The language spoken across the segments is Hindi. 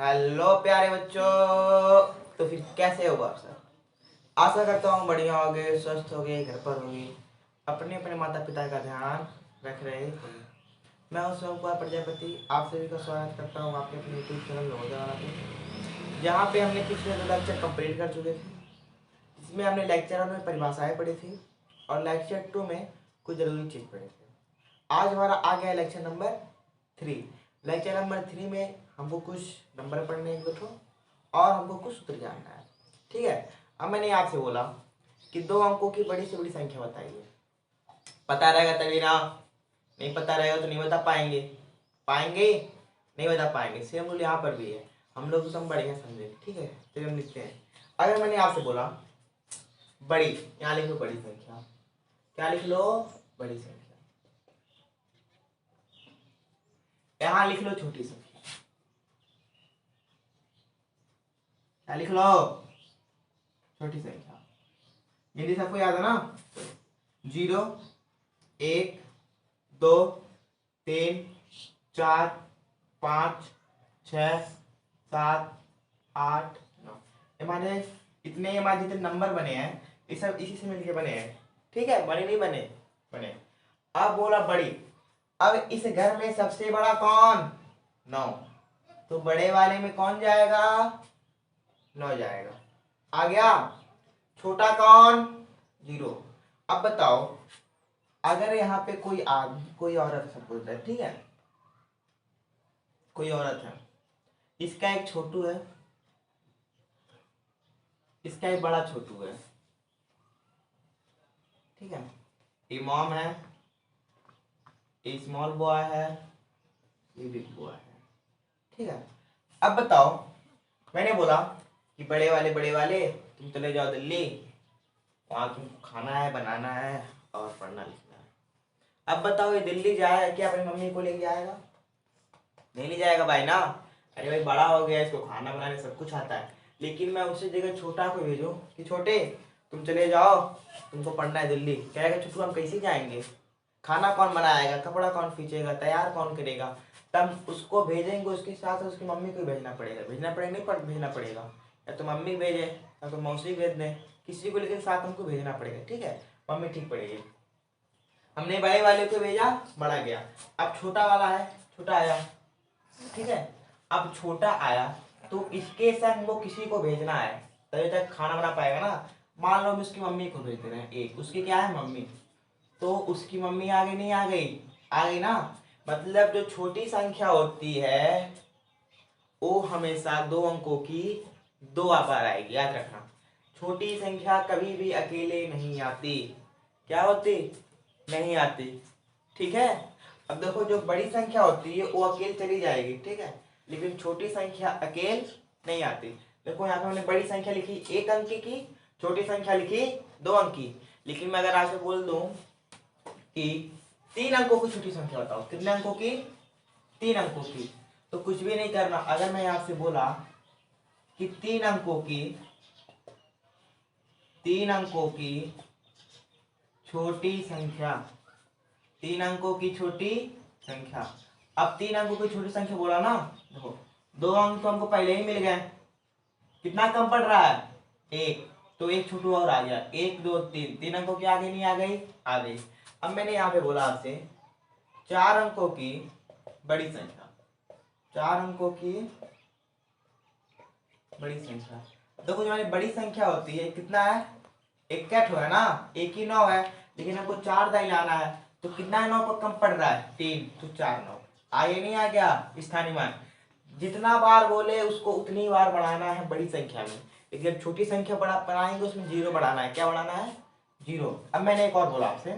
हेलो प्यारे बच्चों। तो फिर कैसे हो आप सब? आशा करता हूँ बढ़िया होगे, स्वस्थ होगे, घर पर होगे, अपने अपने माता पिता का ध्यान रख रहे होगे। मैं हूँ स्वयं कुमार प्रजापति, आप सभी का स्वागत करता हूँ आपके अपने यूट्यूब चैनल नवोदय वाला पे, जहाँ पे हमने पिछले 2 लेक्चर कंप्लीट कर चुके थे। इसमें हमने लेक्चर 1 में परिभाषाएं पढ़ी थी और लेक्चर 2 में कुछ जरूरी चीज पढ़े थे। आज हमारा आ गया लेक्चर नंबर 3। लेक्चर नंबर 3 में हमको कुछ नंबर पढ़ने हैं तो और हमको कुछ सूत्र जानना है। ठीक है, अब मैंने आपसे बोला कि 2 अंकों की बड़ी से बड़ी संख्या बताइए। पता रहेगा तभी ना, नहीं पता रहेगा तो नहीं बता पाएंगे। नहीं बता पाएंगे। सेम रूल यहाँ पर भी है, हम लोग तो बढ़िया समझेंगे। ठीक है, चलिए हम लिखते हैं। अगर मैंने आपसे बोला बड़ी, यहाँ लिख लो बड़ी संख्या। क्या लिख लो? बड़ी संख्या। यहाँ लिख लो छोटी संख्या। क्या लिख लो? छोटी संख्या। हिंदी सबको याद है ना? 0, 1, 2, 3, 4, 5, 6, 7, 8, 9। हमारे इतने हमारे जितने नंबर बने हैं ये सब इसी से मिलके बने हैं। ठीक है, बने नहीं बने? बने। अब बोला बड़ी। अब इस घर में सबसे बड़ा कौन? 9। तो बड़े वाले में कौन जाएगा? 9 जाएगा। आ गया। छोटा कौन? 0। अब बताओ, अगर यहाँ पे कोई आदमी कोई औरत सपोज है, ठीक है, कोई औरत है, इसका एक छोटू है, इसका एक बड़ा छोटू है। ठीक है, ये मॉम है, ये स्मॉल बॉय है, ये बिग बॉय है। ठीक है, अब बताओ, मैंने बोला कि बड़े वाले तुम चले जाओ दिल्ली, वहां तुमको खाना है, बनाना है और पढ़ना लिखना है। अब बताओ, ये दिल्ली जाए क्या अपनी मम्मी को लेके जाएगा? नहीं ले जाएगा भाई ना। अरे भाई बड़ा हो गया, इसको खाना बनाने सब कुछ आता है। लेकिन मैं उसी जगह छोटा को भेजूं कि छोटे तुम चले जाओ, तुमको पढ़ना है दिल्ली। कहेगा छोटू हम कैसे जाएंगे? खाना कौन बनाएगा, कपड़ा कौन खींचेगा, तैयार कौन करेगा? तब उसको भेजेंगे, उसके साथ उसकी मम्मी को भेजना पड़ेगा। नहीं भेजना पड़ेगा, या तो मम्मी भेजे या तो मौसी भेज दें, किसी को लेकिन साथ हमको भेजना पड़ेगा। ठीक है, मम्मी ठीक पड़ेगी। हमने बड़े वाले को भेजा, बड़ा गया। अब छोटा वाला है, छोटा आया। ठीक है, अब छोटा आया तो इसके संग वो किसी को भेजना है, तभी तक खाना बना पाएगा ना। मान लो हम उसकी मम्मी को भेज दे रहे हैं, एक उसकी क्या है मम्मी, तो उसकी मम्मी आगे नहीं आ गई? आ गई ना। मतलब जो छोटी संख्या होती है वो हमेशा 2 अंकों की 2 बार आएगी, याद रखना। छोटी संख्या कभी भी अकेले नहीं आती। क्या होती? नहीं आती। ठीक है, अब देखो जो बड़ी संख्या होती है वो अकेले चली जाएगी। ठीक है, लेकिन छोटी संख्या अकेले नहीं आती। देखो यहाँ पे हमने बड़ी संख्या लिखी 1 अंक की, छोटी संख्या लिखी 2 अंक की। लेकिन मैं अगर आपसे बोल दूं कि 3 अंकों की छोटी संख्या बताओ, कितने अंकों की? 3 अंकों की, तो कुछ भी नहीं करना। अगर मैं आपसे बोला कि 3 अंकों की छोटी संख्या, 3 अंकों की छोटी संख्या। अब 3 अंकों की छोटी संख्या बोला ना, देखो 2 अंक तो हमको पहले ही मिल गए। कितना कम पड़ रहा है? 1, तो एक छोटू और आ गया। 1, 2, 3, 3 अंकों की आगे नहीं आ गई? आ गई। अब मैंने यहाँ पे बोला आपसे 4 अंकों की बड़ी संख्या, 4 अंकों की बड़ी संख्या। देखो जो हमारी बड़ी संख्या होती है कितना है? 61 है ना, 1 ही 9 है, लेकिन हमको 4 दाई लाना है, तो कितना 9 पर कम पड़ रहा है? 3, तो 4 9 आगे नहीं आ गया स्थानीय मान। जितना बार बोले उसको उतनी बार बढ़ाना है बड़ी संख्या में, लेकिन जब छोटी संख्या बढ़ाएंगे उसमें 0 बढ़ाना है। क्या बढ़ाना है? 0। अब मैंने एक और बोला आपसे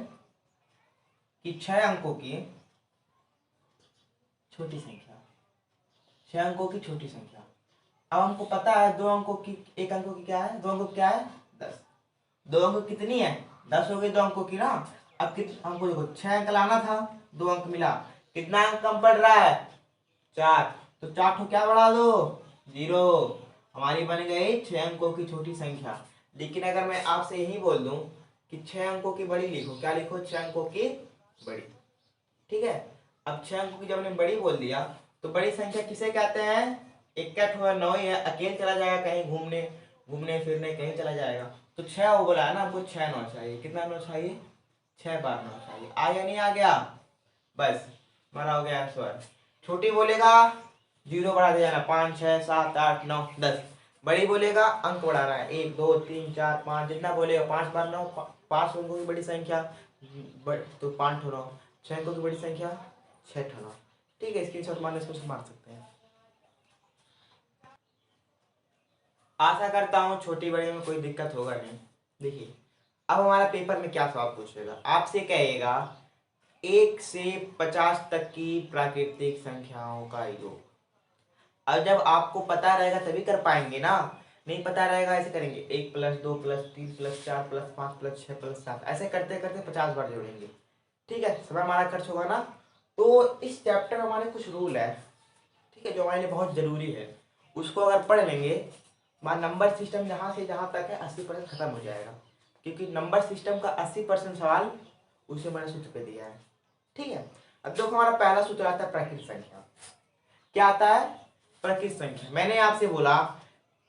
कि 6 अंकों की छोटी संख्या, 6 अंकों की छोटी संख्या। अब हमको पता है 2 अंकों की, 1 अंकों की क्या है? 2 अंकों की क्या है? 10। 2 अंकों कितनी है? 10 हो गई 2 अंकों की ना। अब हमको देखो 6 अंक लाना था, 2 अंक मिला, कितना अंक कम पड़ रहा है? 4, तो 4 को क्या बढ़ा दो? 0। हमारी बन गई 6 अंकों की छोटी संख्या। लेकिन अगर मैं आपसे यही बोल दूं कि 6 अंकों की बड़ी लिखो, क्या लिखो? 6 अंकों की बड़ी। ठीक है, अब 6 अंकों की जब हमने बड़ी बोल दिया तो बड़ी संख्या किसे कहते हैं? इक्का ठोड़ा 9 ही है, अकेले चला जाएगा कहीं घूमने घूमने फिरने कहीं चला जाएगा, तो 6 वो बोला है ना, हमको 6 9 चाहिए। कितना 9 चाहिए? 6 बार 9 चाहिए। आ या नहीं आ गया? बस हमारा हो गया आंसर। छोटी बोलेगा 0 बढ़ा दिया जाना, 5 6 7 8 9 10। बड़ी बोलेगा अंक बढ़ाना है, 1 2 3 4 5, जितना बोलेगा। 5 बार 9, 5 अंकों की बड़ी संख्या तो 5 ठो 9, 6 अंकों की बड़ी संख्या 6 ठो 9। ठीक है, स्क्रीनशॉट मारने से मार सकते हैं। आशा करता हूँ छोटी बड़ी में कोई दिक्कत होगा नहीं। देखिए अब हमारा पेपर में क्या सवाल पूछेगा, आपसे कहेगा 1 से 50 तक की प्राकृतिक संख्याओं का योग। अब जब आपको पता रहेगा तभी कर पाएंगे ना, नहीं पता रहेगा ऐसे करेंगे 1 + 2 + 3 + 4 + 5 + 6 + 7, ऐसे करते करते 50 बार जोड़ेंगे। ठीक है, समय हमारा खर्च होगा ना। तो इस चैप्टर में हमारे कुछ रूल है, ठीक है, जो हमारे लिए बहुत जरूरी है। उसको अगर पढ़ लेंगे, हमारा नंबर सिस्टम जहाँ से जहाँ तक है 80% खत्म हो जाएगा, क्योंकि नंबर सिस्टम का 80% सवाल उसे मैंने सूत्र पे दिया है। ठीक है, अब देखो हमारा पहला सूत्र आता है प्राकृतिक संख्या। क्या आता है? प्राकृतिक संख्या। मैंने आपसे बोला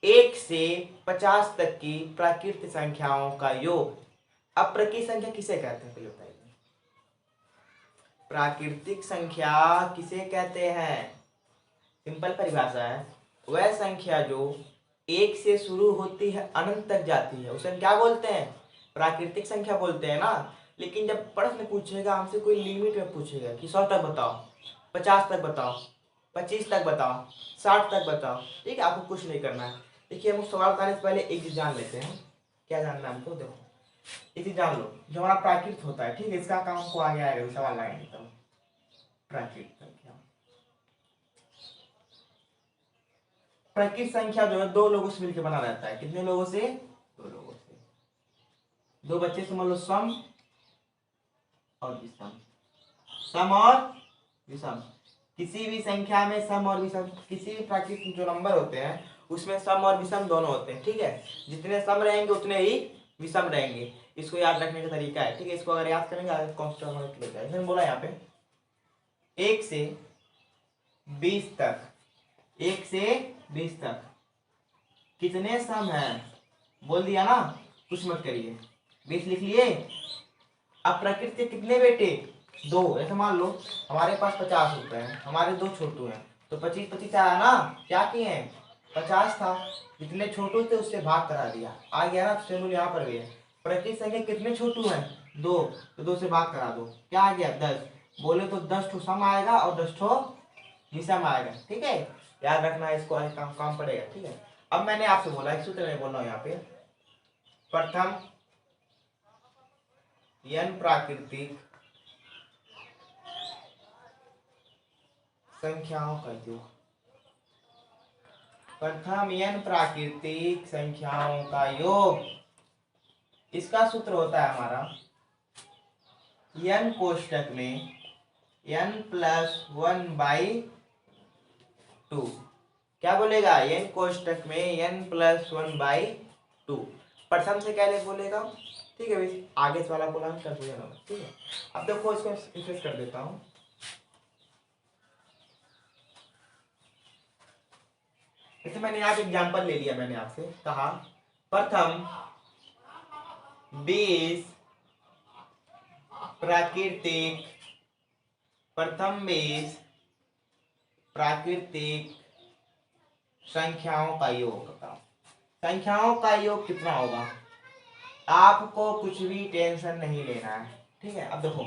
1 से 50 तक की प्राकृतिक संख्याओं का योग। अब प्राकृतिक संख्या किसे कहते हैं पहले बताइए? प्राकृतिक संख्या किसे कहते हैं? सिंपल परिभाषा है, वह संख्या जो 1 से शुरू होती है अनंत तक जाती है, उसे हम क्या बोलते हैं? प्राकृतिक संख्या बोलते हैं ना। लेकिन जब प्रश्न पूछेगा हमसे, कोई लिमिट में पूछेगा कि 100 तक बताओ, 50 तक बताओ, 25 तक बताओ, 60 तक बताओ, ठीक है, आपको कुछ नहीं करना है। देखिए हम सवाल बताने से पहले एक चीज जान लेते हैं। क्या जानना है हमको? देखो एक चीज जान लो, जो हमारा प्राकृत होता है, ठीक है, इसका काम हमको आगे आएगा सवाल लगाएंगे तब। प्राकृत संख्या, प्राकृत संख्या जो है 2 लोगों से मिलकर बना रहता है। कितने लोगों से? 2 लोगों से। 2 बच्चे समझ लो, सम और विषम। सम और विषम। किसी भी संख्या में सम और विषम, किसी भी प्राकृतिक जो नंबर होते हैं उसमें सम और विषम दोनों होते हैं। ठीक है, जितने सम रहेंगे उतने ही विषम रहेंगे। इसको याद रखने का तरीका है। ठीक है, इसको अगर याद करेंगे आगे कॉन्स्टेंट हमारा क्लियर जाएगा। मैंने बोला यहाँ पे 1 से 20 तक, 1 से 20 तक कितने सम है? बोल दिया ना, कुछ मत करिए, 20 लिख लिए। अब प्रकृति के कितने बेटे? 2। ऐसे मान लो हमारे पास 50 रुपए हैं, हमारे 2 छोटू हैं, तो 25 25 आया ना। क्या किए हैं? 50 था, जितने छोटू थे उससे भाग करा दिया, आ गया ना। चलो यहाँ पर भी है, प्रकृति संख्या कितने छोटू हैं? 2, तो 2 से भाग करा दो, क्या आ गया? 10। बोले तो 10 ठो सम आएगा और 10 ठो विषम आएगा। ठीक है, याद रखना है, इसको आगे काम पड़ेगा। ठीक है, अब मैंने आपसे बोला एक सूत्र में बोल रहा हूँ यहाँ पे, प्रथम n प्राकृतिक संख्याओं का योग। प्रथम n प्राकृतिक संख्याओं का योग, इसका सूत्र होता है हमारा n कोष्टक में n + 1/2। क्या बोलेगा? n कोष्टक में n + 1/2। प्रथम से क्या ले बोलेगा? ठीक है भाई, आगे वाला बोला कर देगा। ठीक है, अब देखो इसको रिफ्रेश कर देता हूँ। जैसे मैंने यहाँ पे एग्जाम्पल ले लिया, मैंने आपसे कहा प्रथम 20 प्राकृतिक, प्रथम 20 प्राकृतिक संख्याओं का योग बताओ। संख्याओं का योग कितना होगा? आपको कुछ भी टेंशन नहीं लेना है। ठीक है, अब देखो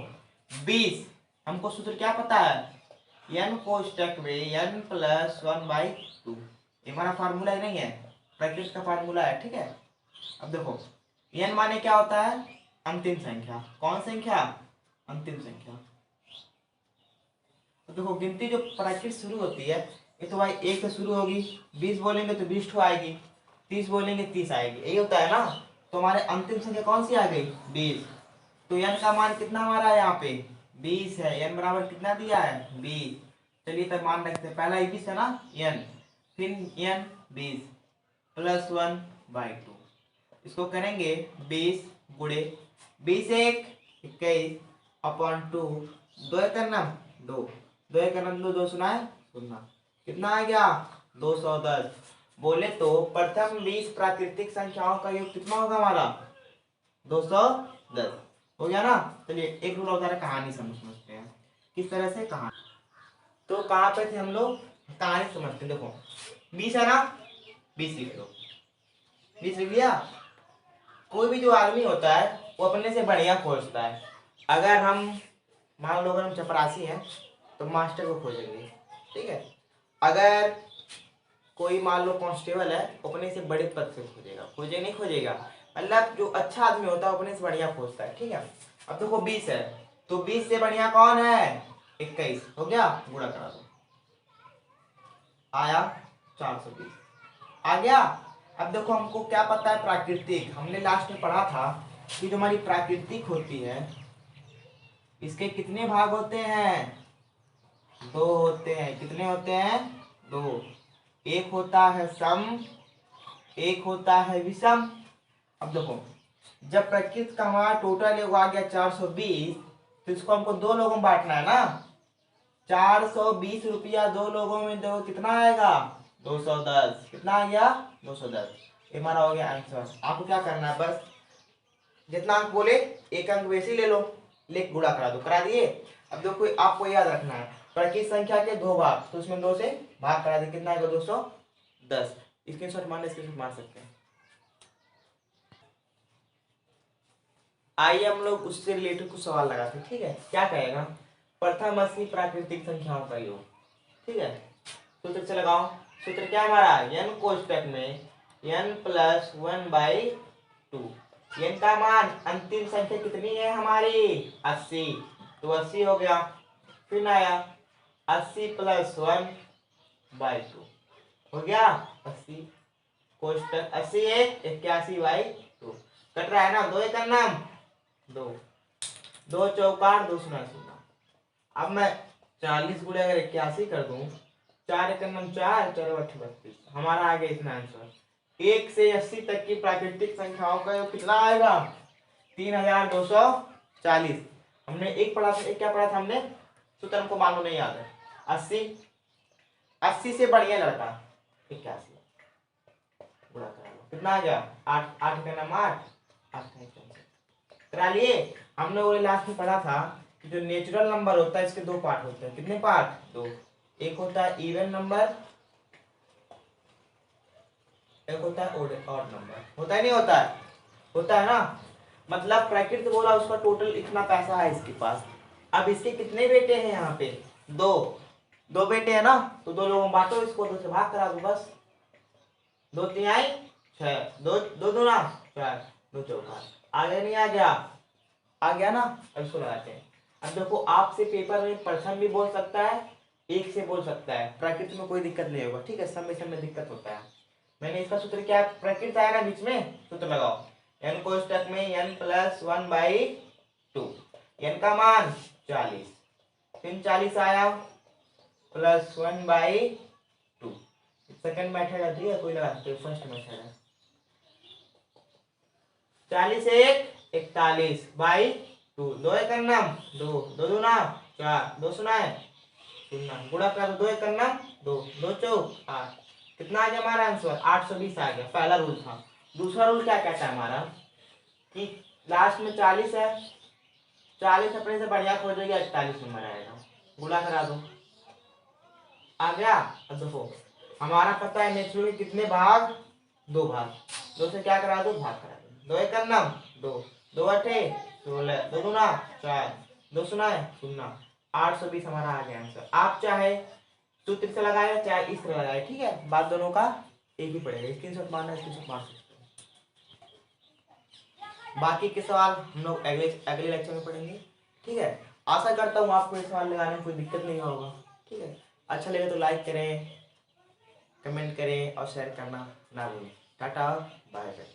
20, हमको सूत्र क्या पता है? n कोष्टक में n + 1/2। ये हमारा फार्मूला ही नहीं है, प्रैक्टिस का फार्मूला है। ठीक है, अब देखो n माने क्या होता है? अंतिम संख्या। कौन संख्या? अंतिम संख्या। तो देखो गिनती जो प्रैक्टिस शुरू होती है, ये तो भाई 1 से शुरू होगी, 20 बोलेंगे तो 20 ठो आएगी, 30 बोलेंगे 30 आएगी, यही होता है ना। तो हमारे अंतिम संख्या कौन सी आ गई? 20। तो n का मान कितना हमारा है यहाँ पे? 20 है। n बराबर कितना दिया है? 20। चलिए तब मान रखते हैं, पहला 21 है ना, n, फिर n 20 + 1/2। इसको करेंगे 20 गुणे 20 1 21 अपॉन 2, 2 1 2, 2 1 2, 2 सुना है, सुनना कितना आ गया? 210। बोले तो प्रथम 20 प्राकृतिक संख्याओं का योग कितना होगा हमारा 210। हो गया ना। चलिए एक रूल होता है कहानी समझते हैं किस तरह से कहानी। तो कहाँ पे थे हम लोग, कहानी समझते हैं। देखो 20 है ना, 20 लिख लो, 20 लिख लिया। कोई भी जो आदमी होता है वो अपने से बढ़िया खोजता है। अगर हम मान लो अगर हम चपरासी हैं तो मास्टर को खोजेंगे, ठीक है। अगर कोई मान लो कांस्टेबल है अपने से बड़े पद से खोजेगा, खोजे नहीं खोजेगा, मतलब जो अच्छा आदमी होता है अपने से बढ़िया खोजता है, ठीक है। अब देखो 20 है तो 20 से बढ़िया कौन है 21। हो गया, गुणा करा दो, आया 420 आ गया। अब देखो हमको क्या पता है प्राकृतिक, हमने लास्ट में पढ़ा था कि जो हमारी प्राकृतिक होती है इसके कितने भाग होते हैं, 2 होते हैं। कितने होते हैं 2। एक होता है सम, एक होता है विषम। अब देखो जब प्रकृति का हमारा टोटल योग आ गया 420 तो इसको हमको 2 लोगों में बांटना है ना। 420 रुपया 2 लोगों में दो कितना आएगा 210। कितना आ गया 210। ये हमारा हो गया आंसर। आपको क्या करना है बस जितना अंक बोले एक अंक वैसे ले लो, लेख गुणा करा दो, करा दिए। अब देखो आपको याद रखना है प्रकृत संख्या के 2 भाग तो उसमें 2 से भाग करा दे, कितना आएगा 210। स्क्रीनशॉट मार सकते हैं। आइए हम लोग उससे रिलेटेड कुछ सवाल लगाते हैं, ठीक है। क्या कहेगा, प्रथम 80 प्राकृतिक संख्याओं का योग, ठीक है। सूत्र से लगाओ। सूत्र क्या हमारा n कोष्टक में n+1/2। n का मान अंतिम संख्या कितनी है हमारी 80, तो 80 हो गया। फिर आया 80 + 1/2 हो गया 80 कोष्टक 80 81/2 कट रहा है ना। 2 एक नाम 2, 2 चौकार 2 शून्य शून्य। अब मैं 40 गुणे अगर 81 कर दूं, 4 एक 4 4 8 32, हमारा आ गया इतना आंसर। 1 से 80 तक की प्राकृतिक संख्याओं का योग कितना आएगा 3240। हमने एक पढ़ा था, एक क्या पढ़ा था हमने, सूत्र हमको मालूम नहीं याद है। 80 से बढ़िया लड़का 81 गुणा करा लो, कितना आ गया 8 8 का नाम 8 8 करा लिए। हमने वो लास्ट में पढ़ा था कि जो नेचुरल नंबर होता है इसके 2 पार्ट होते हैं। कितने पार्ट 2। एक होता है इवन नंबर, एक होता है ऑड नंबर। होता है नहीं होता है, होता है ना। मतलब प्रकृति बोला उसका टोटल इतना पैसा है इसके पास। अब इसके कितने बेटे हैं यहाँ पे 2 2 बेटे हैं ना, तो 2 लोगों में बांटो इसको, 2 से भाग करा दो बस। 2 तिहाई 6, 2 2 दूना 4, 2 चौका आ गया नहीं आ गया, आ गया ना। अब इसको लगाते हैं। अब देखो आपसे पेपर में प्रथम भी बोल सकता है, एक से बोल सकता है, प्रकृति में कोई दिक्कत नहीं होगा, ठीक है। समय दिक्कत होता है। मैंने इसका सूत्र क्या है, प्रकृति आया ना बीच में, सूत्र लगाओ। n कोष्टक में n+1/2, n का मान 40, फिर 40 आया +1/2। सेकंड मेथड है, ठीक है, कोई लगा सकते, फर्स्ट मेथड है। 40 1 41/2, 2 एक नाम 2 2 दूना 4 2 सुना है सुनना, गुणा कर 2 एक नाम 2 2 चौक 8। कितना आ गया हमारा आंसर 820 आ गया। पहला रूल था। दूसरा रूल क्या कहता है हमारा कि लास्ट में 40 है, 40 अपने से बढ़िया खोजोगे 48 नंबर आएगा, गुणा करा दो, आ गया। अब देखो हमारा पता है नेचुरल कितने भाग 2 भाग, 2 से क्या करा दो भाग करा दो। 2 एक नाम 2 2 8 16 2 दूना 4 2 सुना है सुनना, 820 हमारा आ गया आंसर। आप चाहे सूत्र से लगाए चाहे इस तरह लगाए, ठीक है, बात दोनों का एक ही पड़ेगा। स्क्रीनशॉट मारना, स्क्रीनशॉट मार सकते हैं। बाकी के सवाल हम लोग अगले लेक्चर में पढ़ेंगे, ठीक है। आशा करता हूँ आपको ये सवाल लगाने में कोई दिक्कत नहीं होगा, ठीक है। अच्छा लगे तो लाइक करें, कमेंट करें और शेयर करना ना भूलें। Tata bye bye.